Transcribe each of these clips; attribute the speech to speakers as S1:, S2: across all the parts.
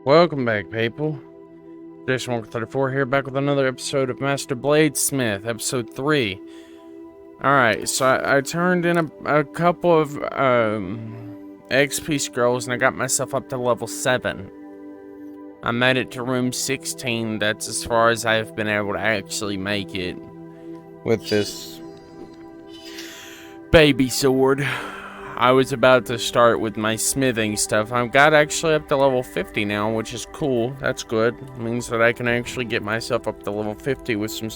S1: Welcome back, people. Jasonwalker34 here, back with another episode of Master BladeSmith, episode 3. Alright, so I turned in a couple of XP scrolls and I got myself up to level 7. I made it to room 16. That's as far as I've been able to actually make it with this baby sword. I was about to start with my smithing stuff. I've got actually up to level 50 now, which is cool. That's good. It means that I can actually get myself up to level 50 with some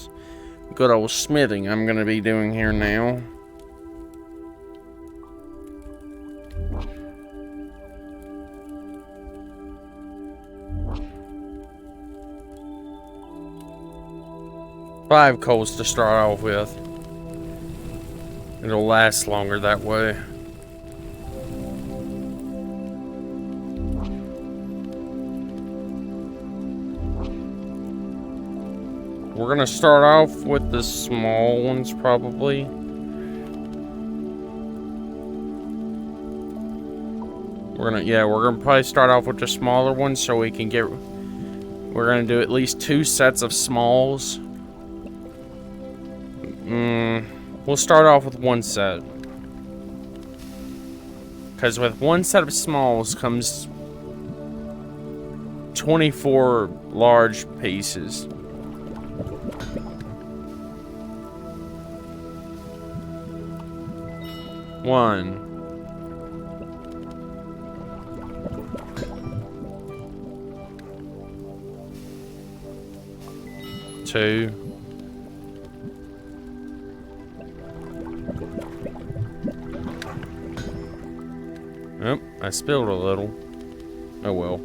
S1: good old smithing I'm going to be doing here now. Five coals to start off with. It'll last longer that way. We're gonna start off with the small ones, probably. We're gonna probably start off with the smaller ones so we can get. We're gonna do at least 2 sets of smalls. We'll start off with 1 set. Because with 1 set of smalls comes 24 large pieces. One. Two. Oh, I spilled a little. Oh well.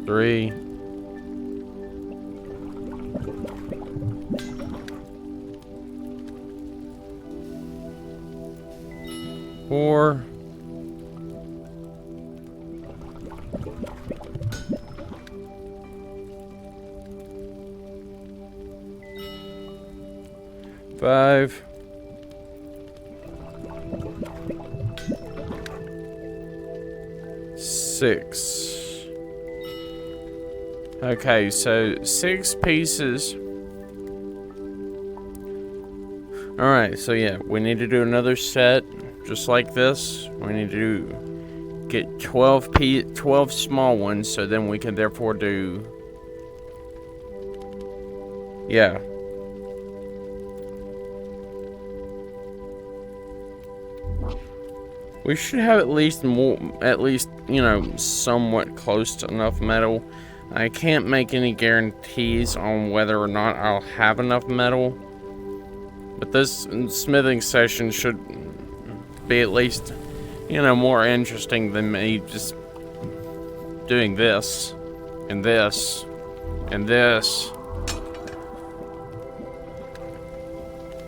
S1: 3. 4. 5. 6. Okay, so 6 pieces. Alright, so yeah, we need to do another set just like this. We need to get 12 small ones, so then we can therefore do, yeah. We should have at least, you know, somewhat close to enough metal. I can't make any guarantees on whether or not I'll have enough metal, but this smithing session should be at least, you know, more interesting than me just doing this, and this, and this.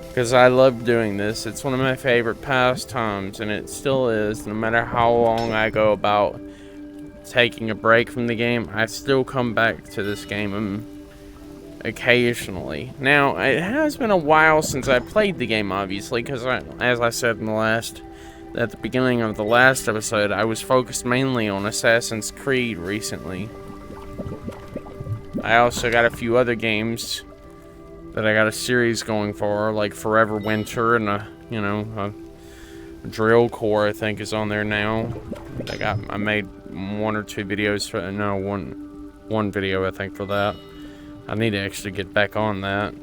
S1: Because I love doing this. It's one of my favorite pastimes, and it still is. No matter how long I go about taking a break from the game, I still come back to this game occasionally. Now, it has been a while since I played the game, obviously, because as I said at the beginning of the last episode, I was focused mainly on Assassin's Creed recently. I also got a few other games that I got a series going for, like Forever Winter and a Drill Core, I think, is on there now. I made 1 or 2 videos for, no, one video, I think, for that. I need to actually get back on that.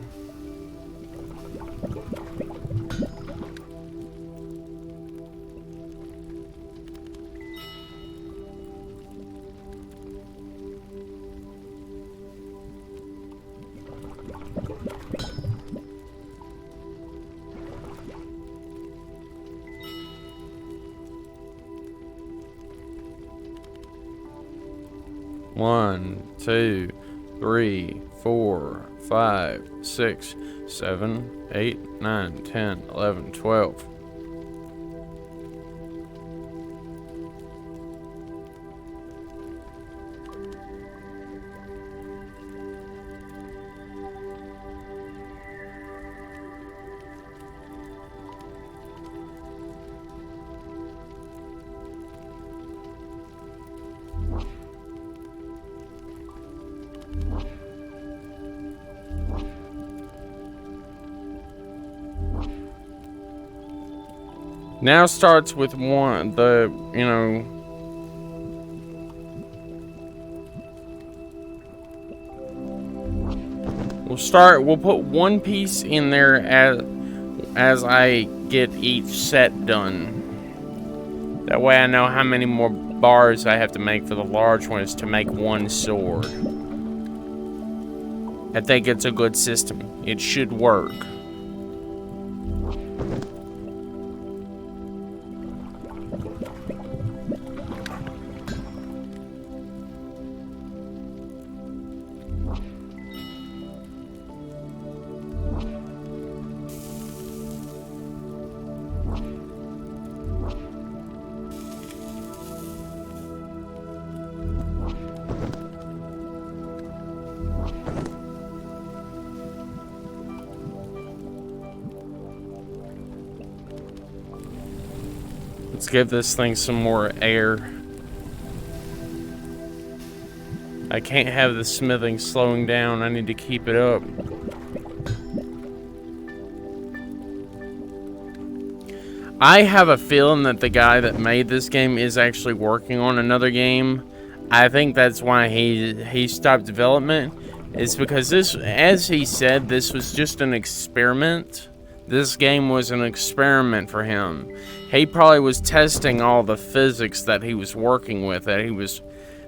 S1: One, 2, 3, 4, 5, 6, 7, 8, 9, 10, 11, 12. Now starts with one, you know, we'll put one piece in there as I get each set done. That way I know how many more bars I have to make for the large ones to make one sword. I think it's a good system. It should work. Let's give this thing some more air. I can't have the smithing slowing down. I need to keep it up. I have a feeling that the guy that made this game is actually working on another game. I think that's why he stopped development. It's because this, as he said, this was just an experiment. This game was an experiment for him. He probably was testing all the physics that he was working with, that he was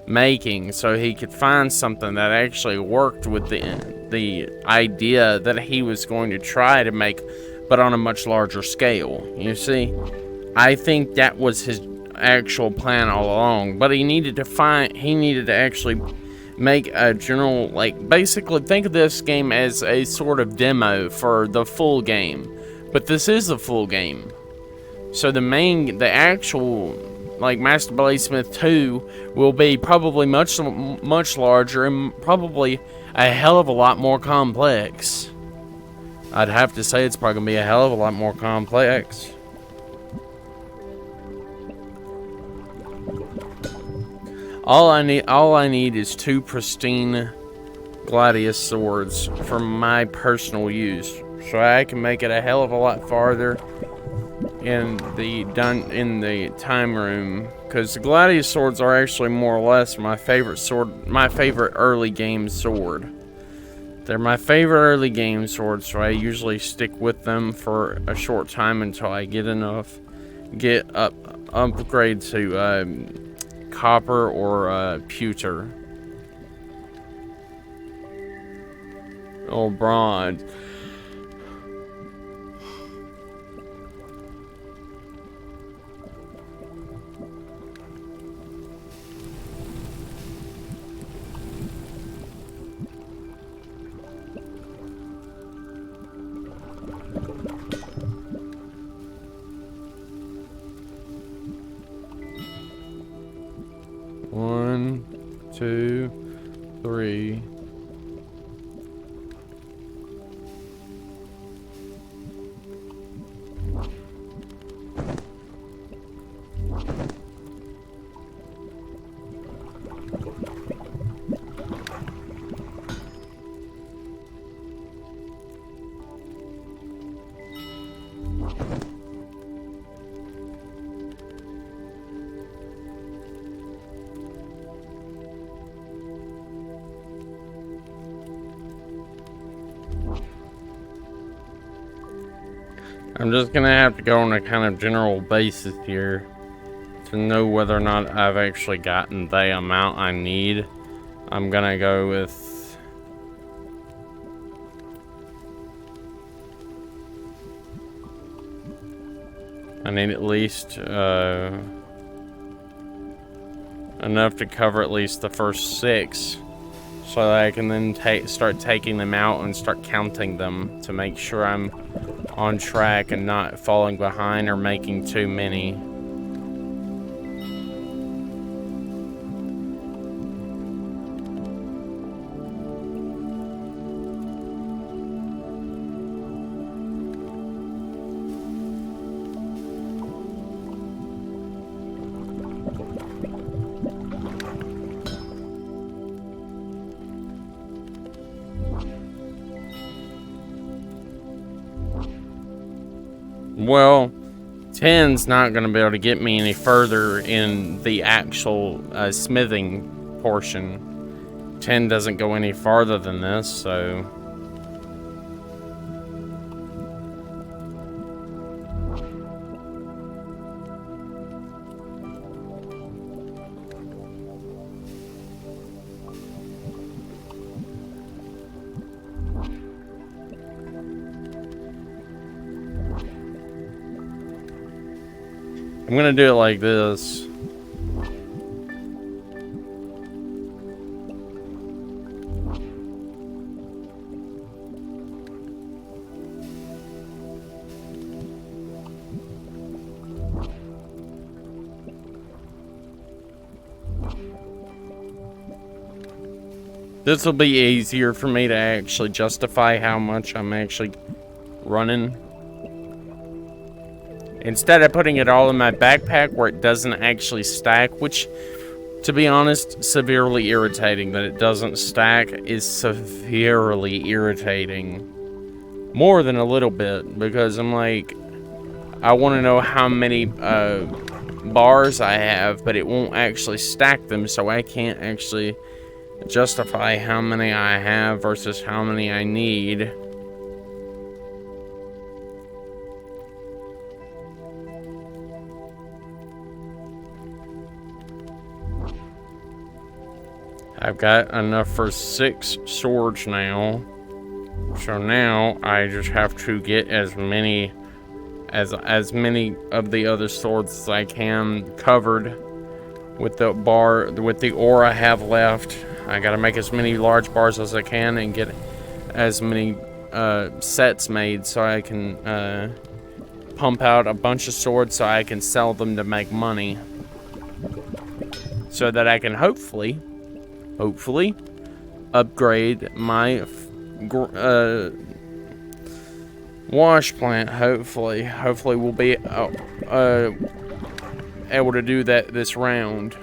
S1: making, so he could find something that actually worked with the idea that he was going to try to make, but on a much larger scale. You see, I think that was his actual plan all along. But he needed to actually make a general, like, basically think of this game as a sort of demo for the full game. But this is the full game. So the actual, like, Master BladeSmith 2 will be probably much larger and probably a hell of a lot more complex. I'd have to say it's probably gonna be a hell of a lot more complex. All I need is 2 pristine gladius swords for my personal use, so I can make it a hell of a lot farther in the time room. Because the gladius swords are actually more or less my favorite sword, my favorite early game sword. They're my favorite early game swords, so I usually stick with them for a short time until I get upgrade to copper or pewter or bronze. One, two, three. I'm just gonna have to go on a kind of general basis here to know whether or not I've actually gotten the amount I need. I'm gonna go with I need at least enough to cover at least the first 6, so that I can then start taking them out and start counting them to make sure I'm on track and not falling behind or making too many. Well, 10's not going to be able to get me any further in the actual smithing portion. 10 doesn't go any farther than this, so... I'm gonna do it like this. This will be easier for me to actually justify how much I'm actually running. Instead of putting it all in my backpack where it doesn't actually stack, which, to be honest, severely irritating. That it doesn't stack is severely irritating. More than a little bit, because I'm like, I want to know how many bars I have, but it won't actually stack them, so I can't actually justify how many I have versus how many I need. I've got enough for 6 swords now. So now I just have to get as many of the other swords as I can covered with the ore I have left. I gotta make as many large bars as I can and get as many sets made so I can pump out a bunch of swords so I can sell them to make money. So that I can hopefully upgrade my wash plant. Hopefully we'll be able to do that this round.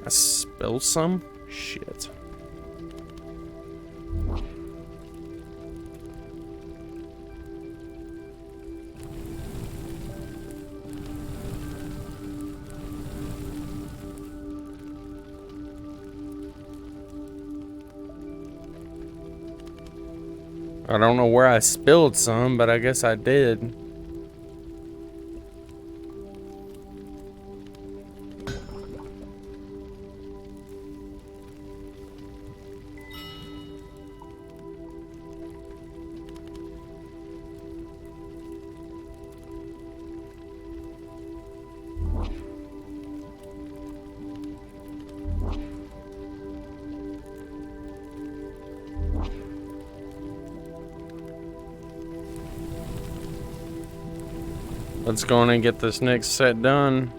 S1: I spilled some shit. I don't know where I spilled some, but I guess I did. Let's go on and get this next set done.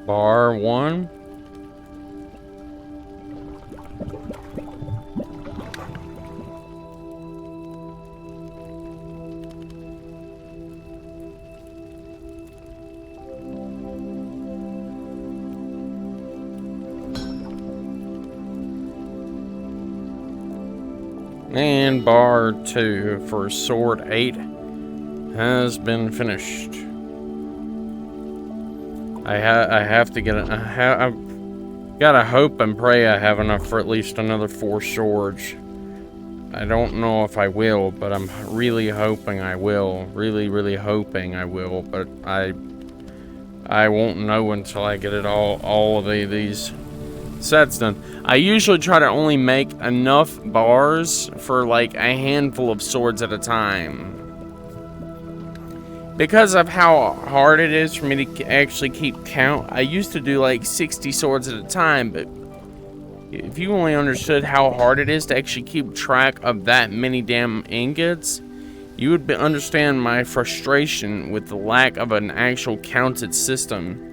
S1: Bar 1. And bar 2 for sword 8 has been finished. I have to get it. I've gotta hope and pray I have enough for at least another 4 swords. I don't know if I will, but I'm really hoping I will. Really hoping I will, but I won't know until I get it all of these sets done. I usually try to only make enough bars for like a handful of swords at a time. Because of how hard it is for me to actually keep count, I used to do like 60 swords at a time, but if you only understood how hard it is to actually keep track of that many damn ingots, you would understand my frustration with the lack of an actual counted system.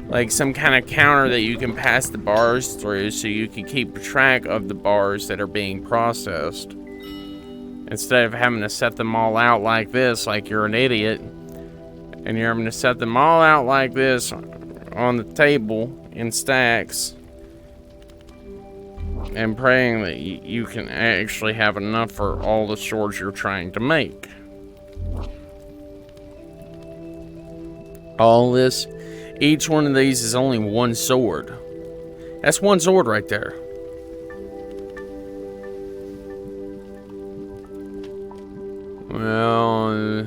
S1: Like some kind of counter that you can pass the bars through so you can keep track of the bars that are being processed. Instead of having to set them all out like this, like you're an idiot, and you're having to set them all out like this on the table in stacks, and praying that you can actually have enough for all the swords you're trying to make. All this, each one of these is only one sword. That's one sword right there. Well,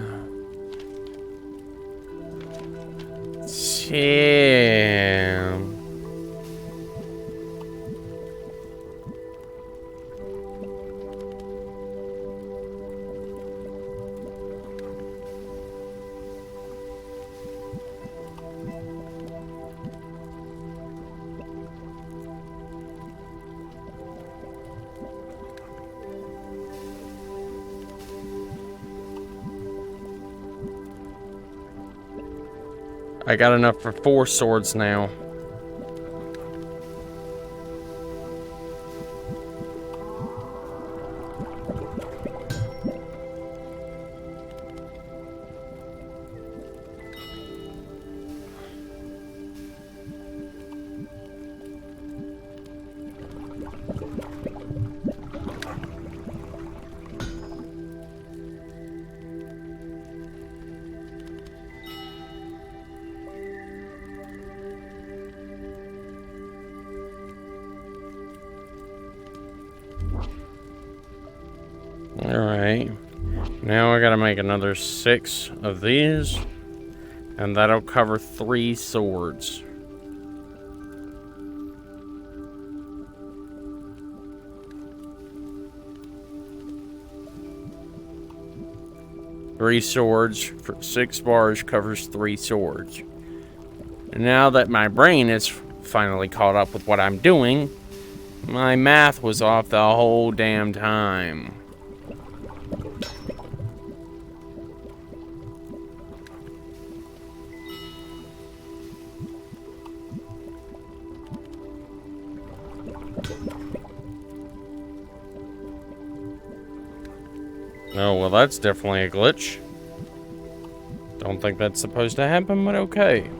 S1: damn. I got enough for 4 swords now. Alright, now I gotta make another 6 of these, and that'll cover 3 swords. Three swords for 6 bars covers 3 swords. And now that my brain is finally caught up with what I'm doing, my math was off the whole damn time. Oh, well, that's definitely a glitch. Don't think that's supposed to happen, but okay.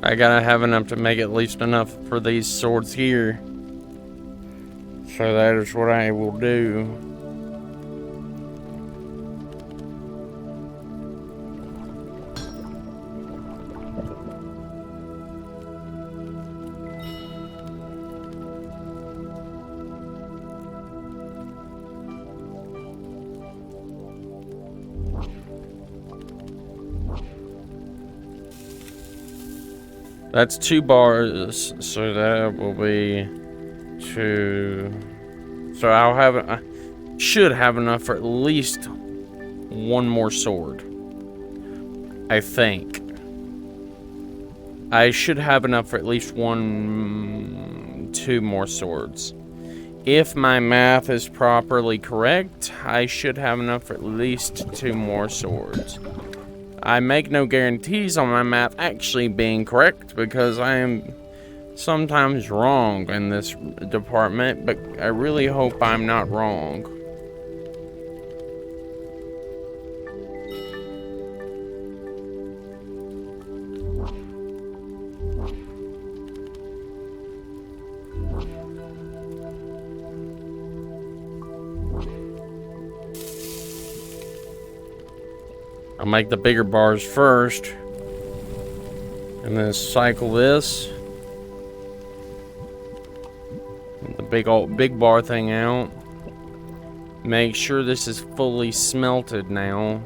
S1: I gotta have enough to make at least enough for these swords here. So that is what I will do. That's 2 bars, so that will be 2. So I should have enough for at least 1 more sword. I think. I should have enough for at least 2 more swords. If my math is properly correct, I should have enough for at least 2 more swords. I make no guarantees on my math actually being correct because I am sometimes wrong in this department, but I really hope I'm not wrong. I'll make the bigger bars first. And then cycle this. The big bar thing out. Make sure this is fully smelted now.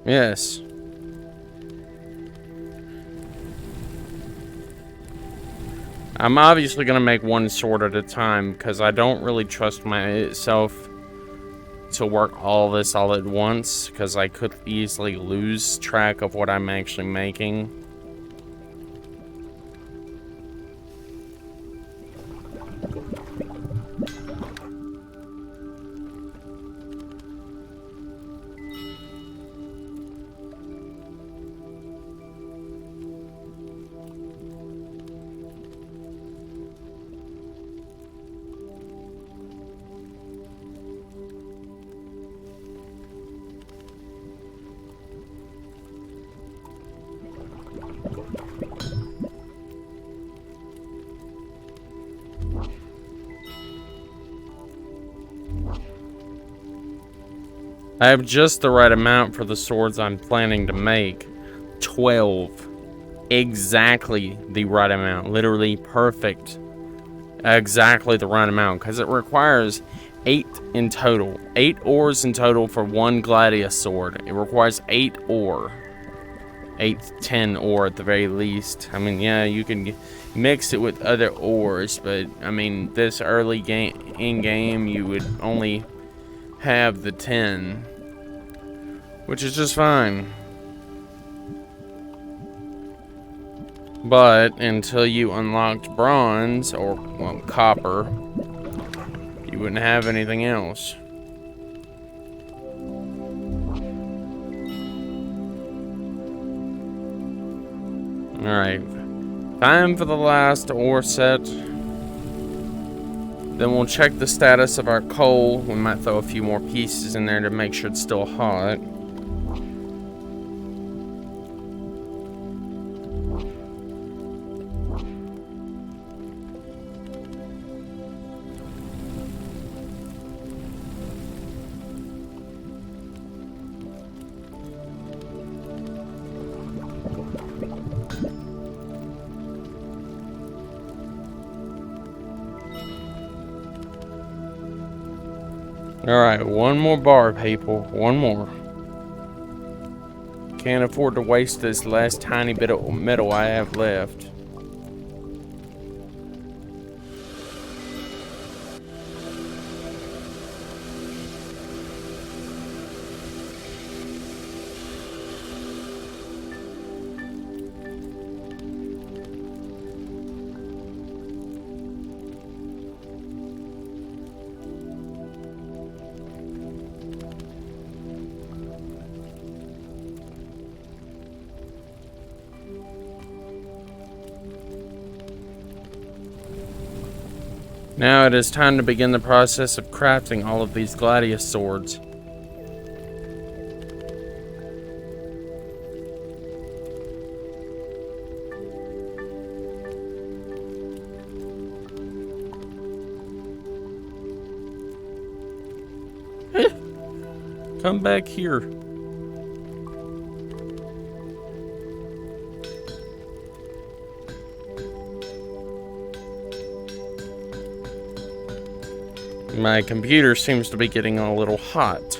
S1: Yes. I'm obviously going to make one sword at a time because I don't really trust myself to work all this all at once because I could easily lose track of what I'm actually making. I have just the right amount for the swords I'm planning to make. 12. Exactly the right amount. Literally perfect. Exactly the right amount. Because it requires 8 in total. 8 ores in total for one gladius sword. It requires 8 ore. 8 to 10 ore at the very least. I mean, yeah, you can mix it with other ores. But, I mean, this early in-game, you would only have the 10, which is just fine. But until you unlocked bronze or, well, copper, you wouldn't have anything else. Alright, time for the last ore set. Then we'll check the status of our coal. We might throw a few more pieces in there to make sure it's still hot. Alright, one more bar, people. One more. Can't afford to waste this last tiny bit of metal I have left. Now it is time to begin the process of crafting all of these gladius swords. Come back here. My computer seems to be getting a little hot.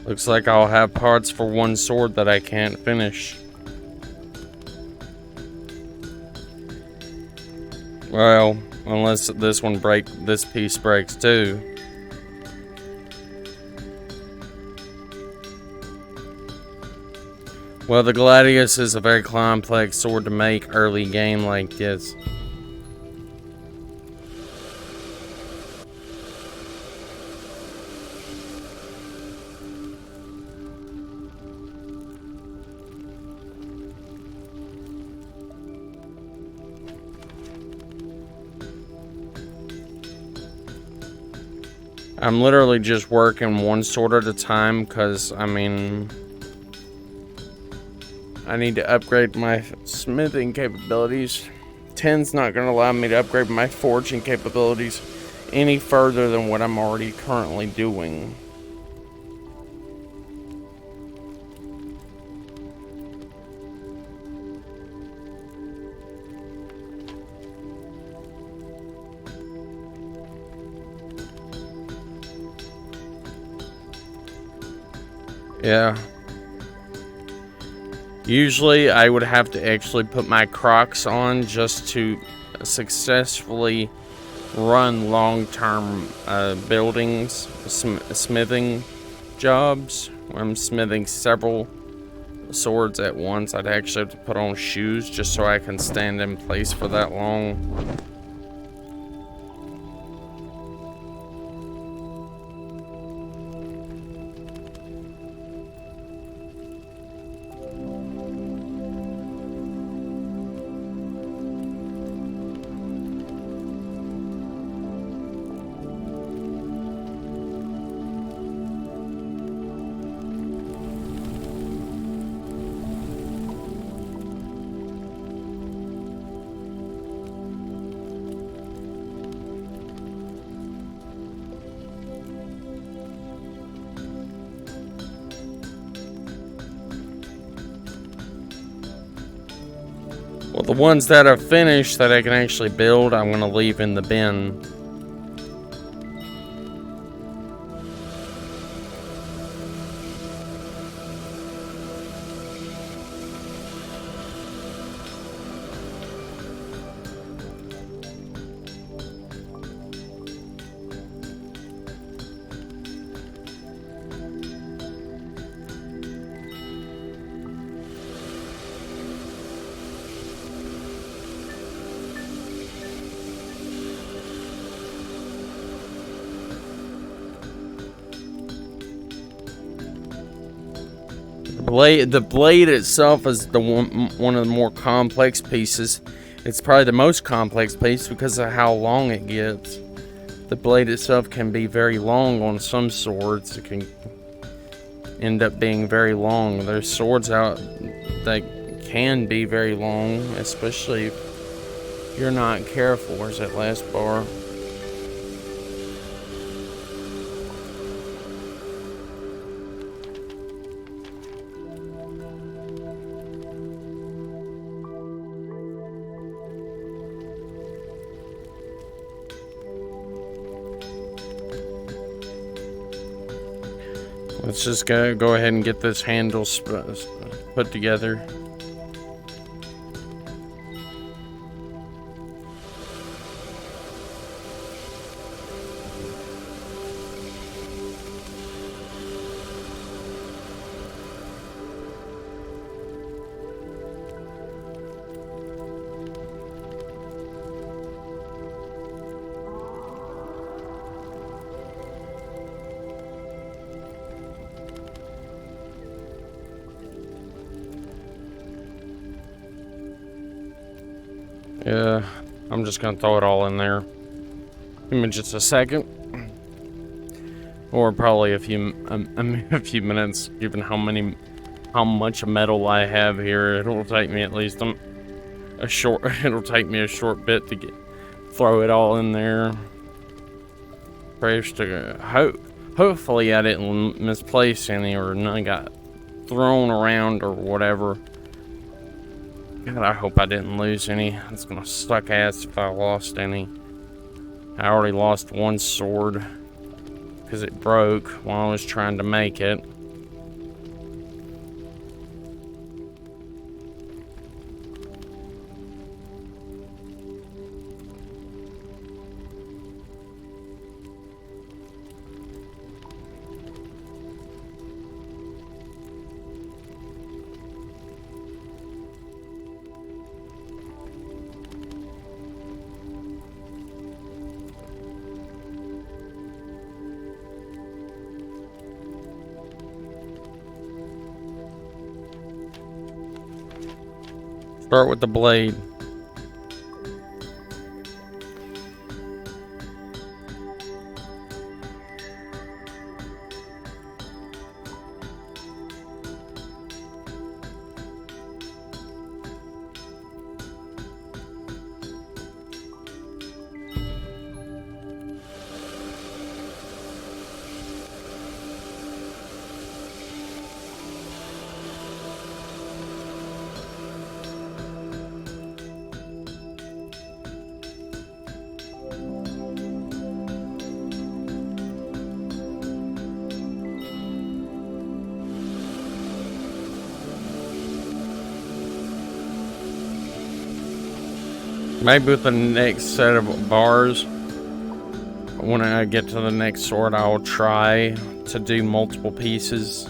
S1: Looks like I'll have parts for one sword that I can't finish. Well, unless this piece breaks too. Well, the Gladius is a very complex sword to make early game like this. I'm literally just working one sword at a time because, I mean, I need to upgrade my smithing capabilities. 10's not going to allow me to upgrade my forging capabilities any further than what I'm already currently doing. Yeah. Usually I would have to actually put my Crocs on just to successfully run long-term buildings, smithing jobs. I'm smithing several swords at once. I'd actually have to put on shoes just so I can stand in place for that long. Well, the ones that are finished that I can actually build, I'm going to leave in the bin. The blade itself is one of the more complex pieces. It's probably the most complex piece because of how long it gets. The blade itself can be very long on some swords. It can end up being very long. There's swords out that can be very long, especially if you're not careful. Where's that last bar? Let's just go ahead and get this handle put together. Yeah, I'm just gonna throw it all in there. Give me just a second, or probably a few minutes, given how much metal I have here. It'll take me at least it'll take me a short bit to throw it all in there. Hopefully I didn't misplace any or none got thrown around or whatever. God, I hope I didn't lose any. It's gonna suck ass if I lost any. I already lost one sword because it broke while I was trying to make it. Start with the blade. Maybe with the next set of bars, when I get to the next sword, I'll try to do multiple pieces.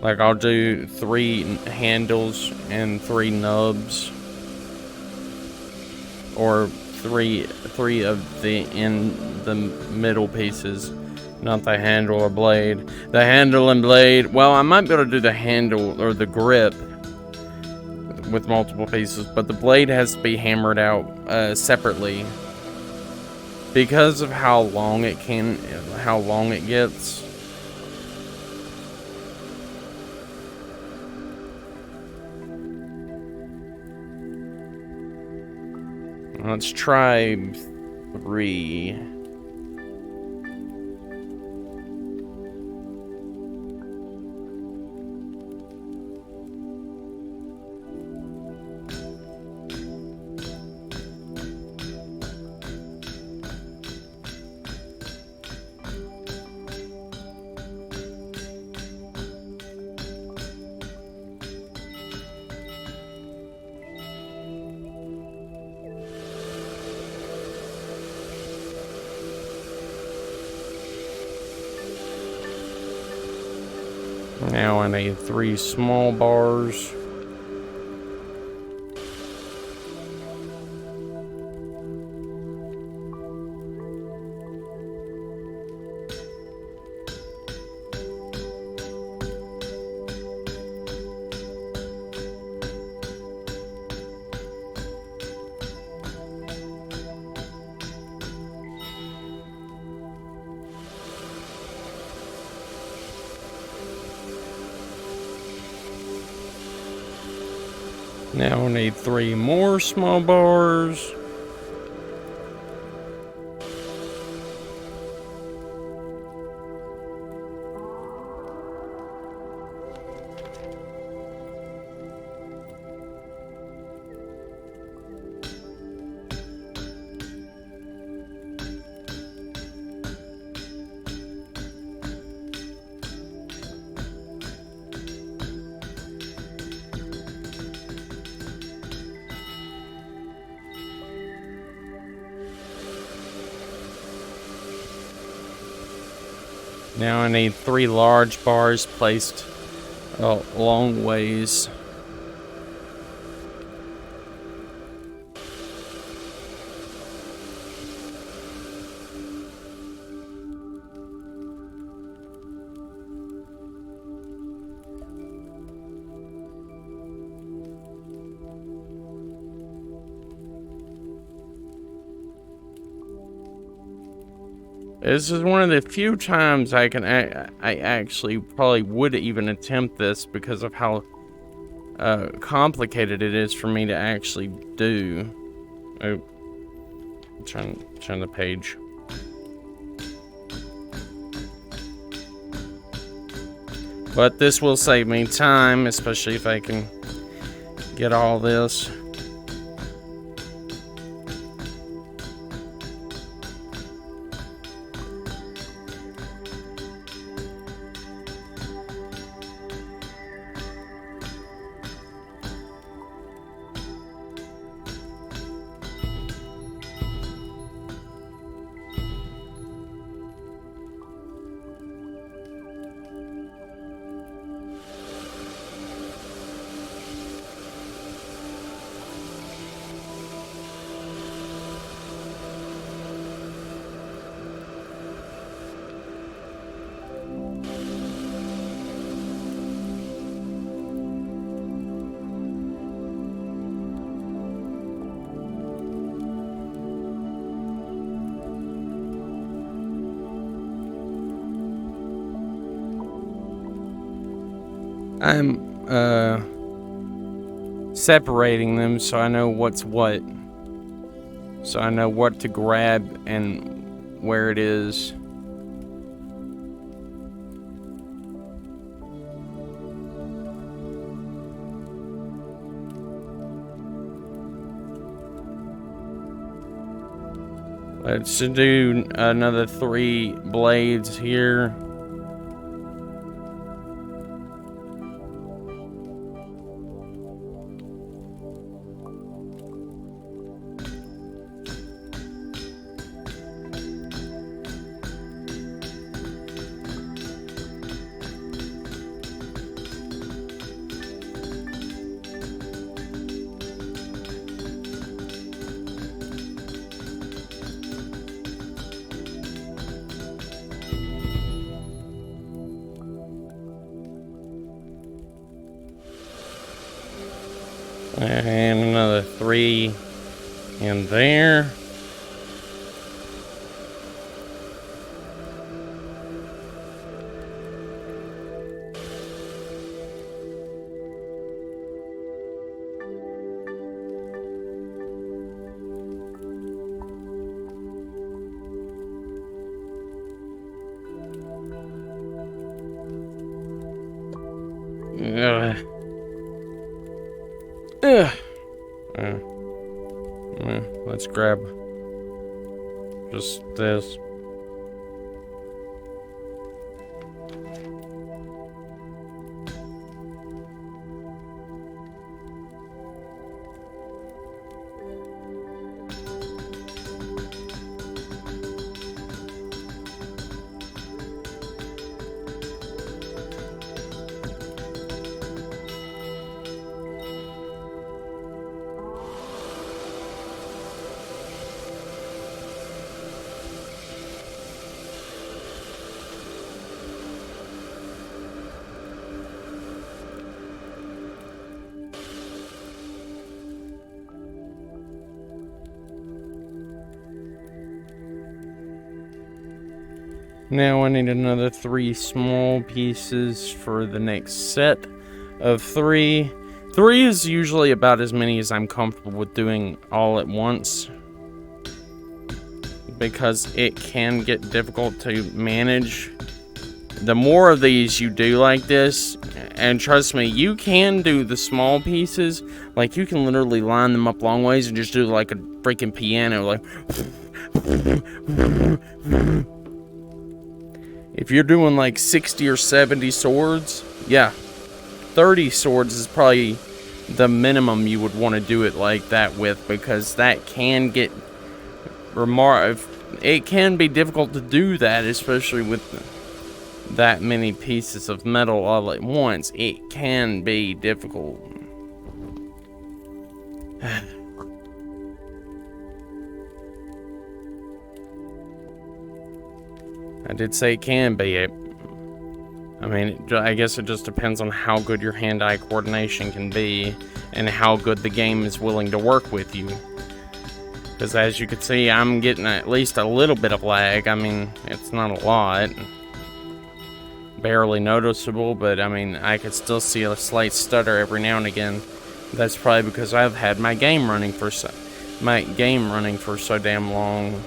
S1: Like I'll do 3 handles and 3 nubs, or three of the middle pieces, not the handle or blade. The handle and blade. Well, I might be able to do the handle or the grip with multiple pieces, but the blade has to be hammered out separately because of how long it gets. Let's try 3. Now I need 3 small bars. Now I need 3 more small bars. Now I need 3 large bars placed a long ways. This is one of the few times I actually probably would even attempt this because of how complicated it is for me to actually do. Oh, turn the page. But this will save me time, especially if I can get all this. I'm separating them so I know what's what. So I know what to grab and where it is. Let's do another 3 blades here. And another 3 in there. Let's grab just this. Now I need another 3 small pieces for the next set of 3. 3 is usually about as many as I'm comfortable with doing all at once, because it can get difficult to manage. The more of these you do like this, and trust me, you can do the small pieces, like you can literally line them up long ways and just do like a freaking piano, like if you're doing like 60 or 70 swords, yeah, 30 swords is probably the minimum you would want to do it like that with, because that can get it can be difficult to do that, especially with that many pieces of metal all at once. It can be difficult. I did say it can be. I mean, I guess it just depends on how good your hand-eye coordination can be and how good the game is willing to work with you. Because as you can see, I'm getting at least a little bit of lag. I mean, it's not a lot. Barely noticeable, but I mean, I could still see a slight stutter every now and again. That's probably because I've had my game running for so damn long.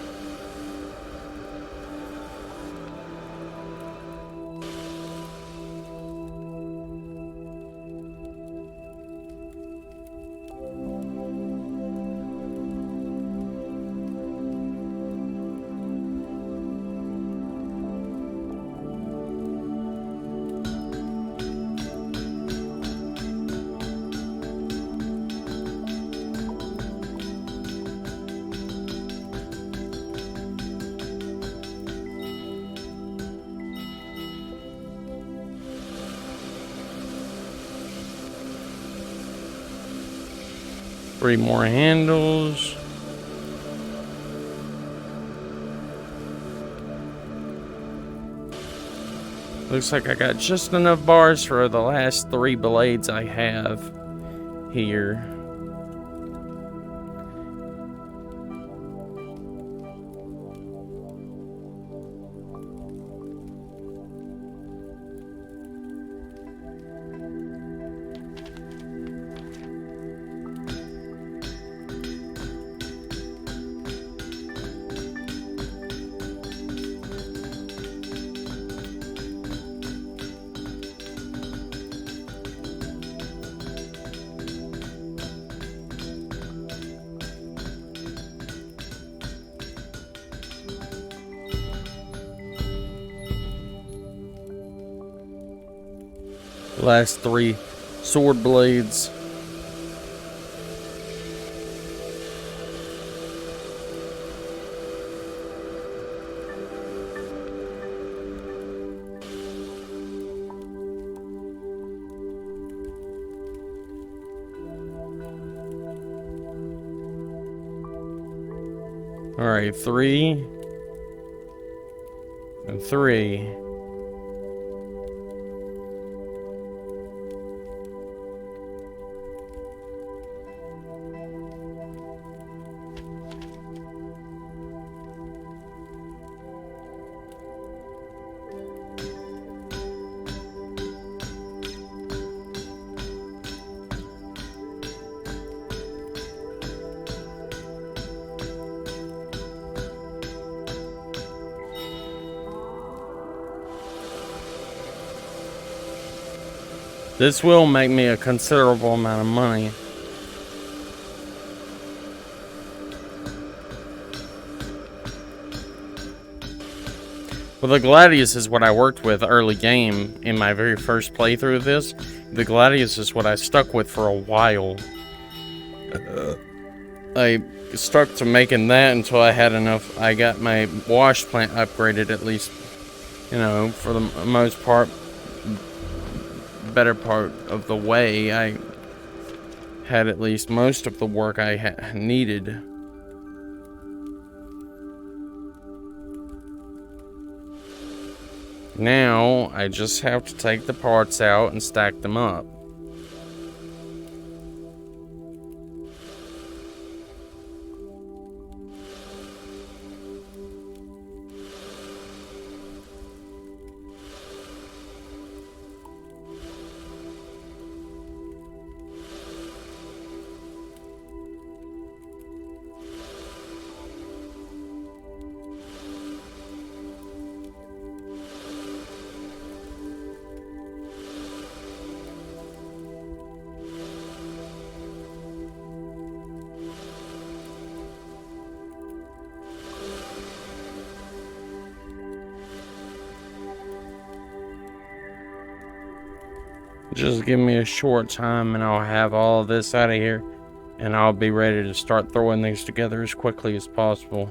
S1: Three more handles. Looks like I got just enough bars for the last 3 blades I have here. Last 3 sword blades. Alright, 3 and 3. This will make me a considerable amount of money. Well, the Gladius is what I worked with early game in my very first playthrough of this. The Gladius is what I stuck with for a while. I stuck to making that until I had enough. I got my wash plant upgraded, at least, you know, for the most part. Better part of the way. I had at least most of the work I needed. Now I just have to take the parts out and stack them up. Just give me a short time and I'll have all of this out of here, and I'll be ready to start throwing things together as quickly as possible.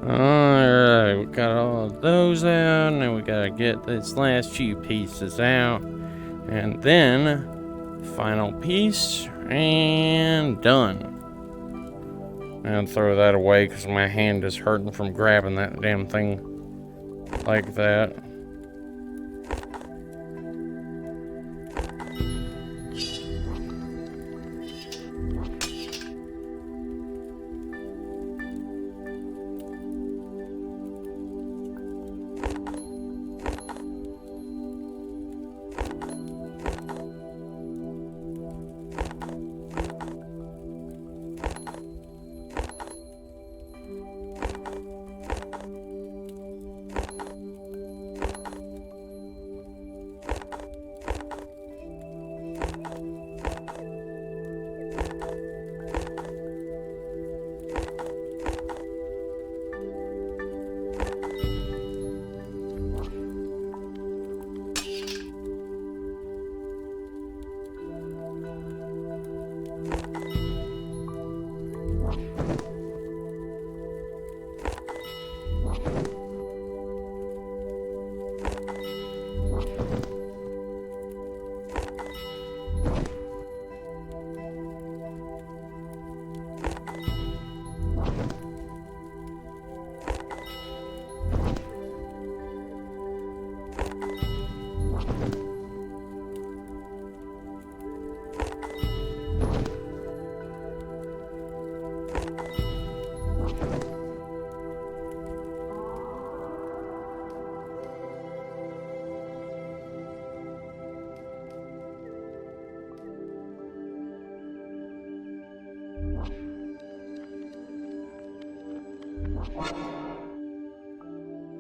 S1: Alright, we got all of those out, and we gotta get this last few pieces out, and then final piece, and done. And throw that away because my hand is hurting from grabbing that damn thing like that.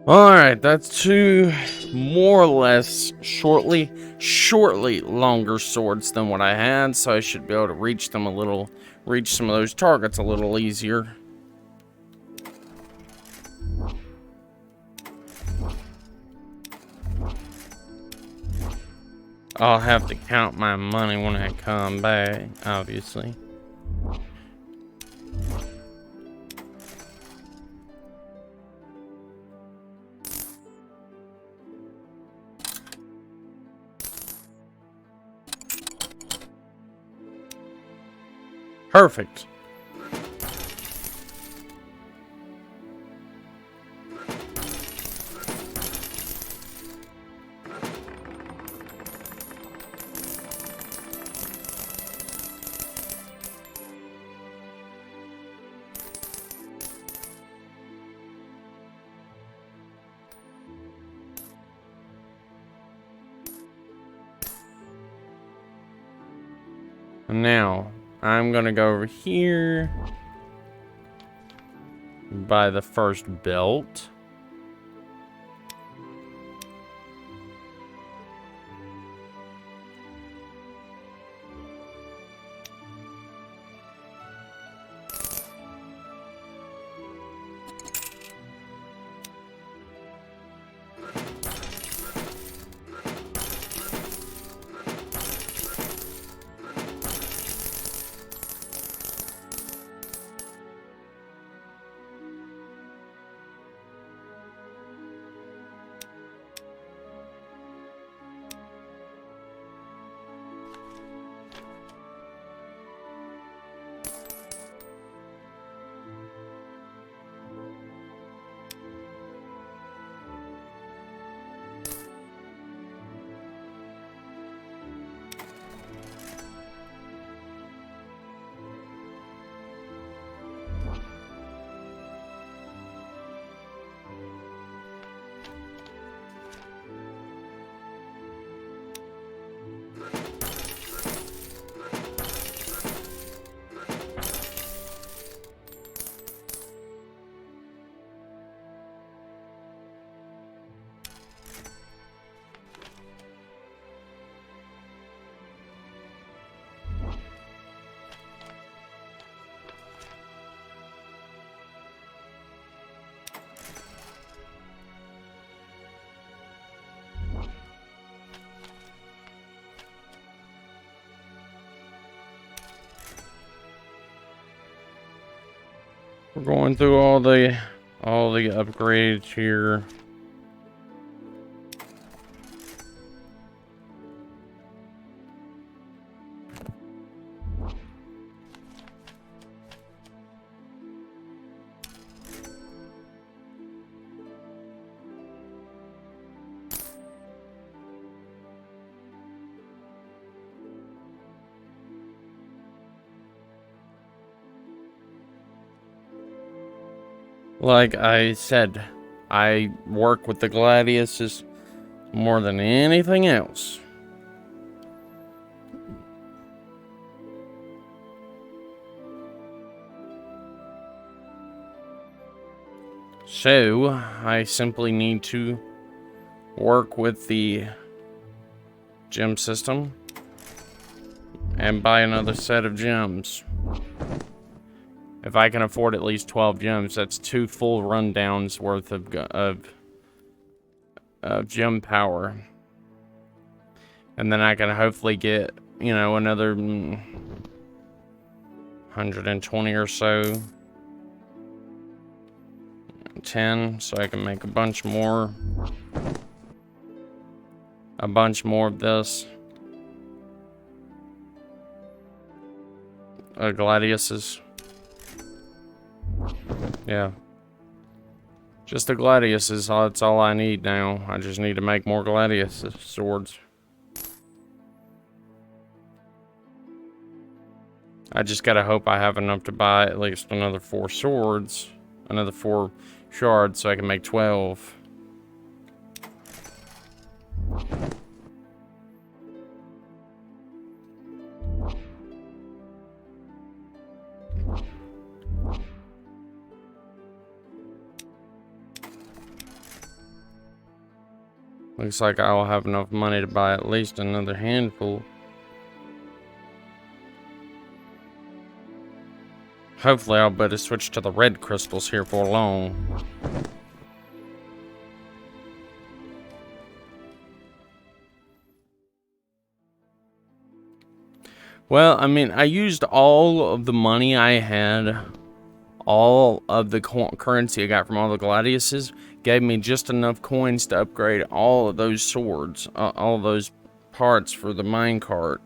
S1: Alright, that's two more or less shortly longer swords than what I had, so I should be able to reach some of those targets a little easier. I'll have to count my money when I come back, obviously. Perfect. Now, I'm gonna go over here by the first belt. We're going through all the upgrades here. Like I said, I work with the gladiuses more than anything else. So, I simply need to work with the gem system and buy another set of gems. If I can afford at least 12 gems, that's 2 full rundowns worth of gem power. And then I can hopefully get, you know, another 120 or so. 10, so I can make a bunch more of this. Gladiuses. Yeah. Just the gladiuses, that's all I need now. I just need to make more gladius swords. I just gotta hope I have enough to buy at least another 4 swords. Another 4 shards so I can make 12. Looks like I'll have enough money to buy at least another handful. Hopefully I'll better switch to the red crystals here for long. Well, I mean, I used all of the money I had, all of the currency I got from all the gladiuses, gave me just enough coins to upgrade all of those swords, all of those parts for the minecart.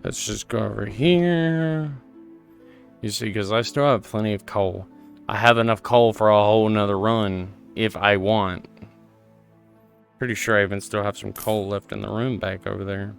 S1: Let's just go over here. You see, because I still have plenty of coal. I have enough coal for a whole nother run, if I want. Pretty sure I even still have some coal left in the room back over there.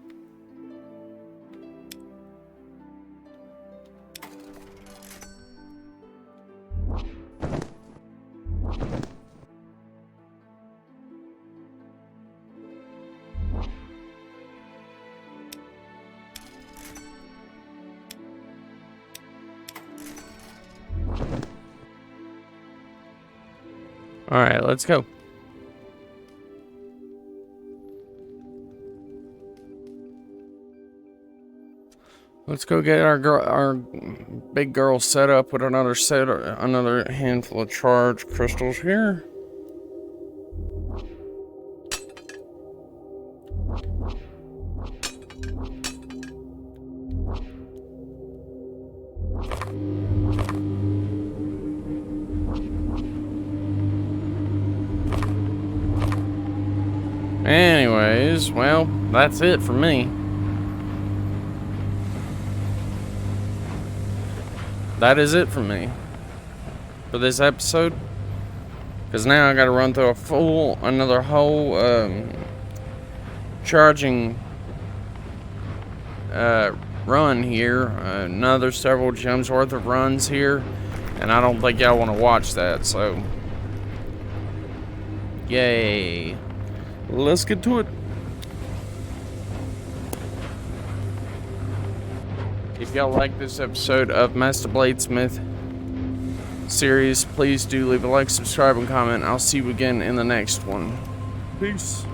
S1: Alright, let's go. Let's go get our big girl set up with another handful of charged crystals here. Anyways, well, that's it for me. That is it for me for this episode. Because now I gotta run through another whole charging run here. Another several gems worth of runs here. And I don't think y'all want to watch that, so yay. Let's get to it. If y'all like this episode of Master BladeSmith series, please do leave a like, subscribe, and comment. I'll see you again in the next one. Peace.